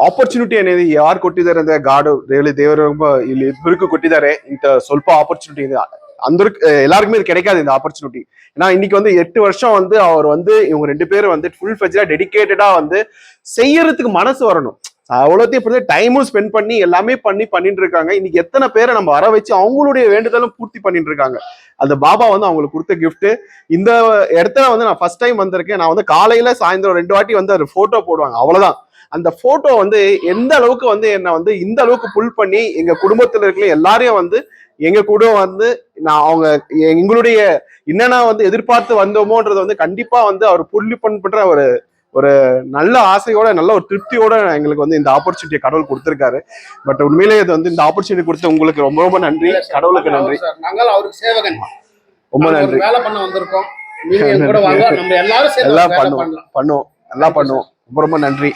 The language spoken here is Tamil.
ಆಪರ್ಚುನಿಟಿ అనేది ಯಾರು ಕೊಟ್ಟಿದ್ದಾರೆ ಅಂದ್ರೆ ಗಾಡ್ ರಿಯಲಿ ದೇವರು ಇಲ್ಲಿ ಇಬ್ಬರಿಗೂ ಕೊಟ್ಟಿದ್ದಾರೆ ಇಂತ ಸ್ವಲ್ಪ ஆப்பர்ச்சுனிட்டி இது எல்லாருக்குமே இது கிடைக்காது இந்த ஆப்பர்ச்சுனிட்டி. ஏன்னா இன்னைக்கு வந்து 8 வருஷம் வந்து அவர் வந்து இவங்க 2 பேரும் வந்து ஃபுல் ஃபெஜ்டா டெடிகேட்டடா வந்து செய்யறதுக்கு மனசு வரணும். அவ்வளோத்தையும் டைமும் ஸ்பெண்ட் பண்ணி எல்லாமே பண்ணிட்டு இருக்காங்க. இன்னைக்கு எத்தனை பேரை நம்ம வர வச்சு அவங்களுடைய வேண்டுதலும் பூர்த்தி பண்ணிட்டு இருக்காங்க. அந்த பாபா வந்து அவங்களுக்கு கொடுத்த கிஃப்ட். இந்த இடத்துல வந்து நான் ஃபர்ஸ்ட் டைம் வந்திருக்கேன். நான் வந்து காலையில சாயந்தரம் 2 வாட்டி வந்து ஒரு போட்டோ போடுவாங்க, அவ்வளவுதான். அந்த போட்டோ வந்து எந்த அளவுக்கு வந்து என்ன வந்து இந்த அளவுக்கு புல் பண்ணி எங்க குடும்பத்துல இருக்கிற எல்லாரையும் வந்து எங்க கூட வந்து நான் அவங்க எங்களுடைய என்னென்ன வந்து எதிர்பார்த்து வந்தோமோன்றது வந்து கண்டிப்பா வந்து அவர் புள்ளி பண்ற ஒரு ஒரு நல்ல ஆசையோட நல்ல ஒரு திருப்தியோட எங்களுக்கு வந்து இந்த ஆப்பர்ச்சுனிட்டியை கடவுள் கொடுத்திருக்காரு. பட் உண்மையிலேயே இது வந்து இந்த ஆப்பர்ச்சுனிட்டி கொடுத்த உங்களுக்கு ரொம்ப ரொம்ப நன்றி, கடவுளுக்கு நன்றி. நாங்கள் அவருக்கு சேவகன், ரொம்ப நன்றி. வேலை பண்ண வந்திருக்கோம், நீங்க கூட வாங்க, நம்ம எல்லாரும் எல்லாம் பண்ணுவோம், நல்லா பண்ணுவோம். ரொம்ப ரொம்ப நன்றி.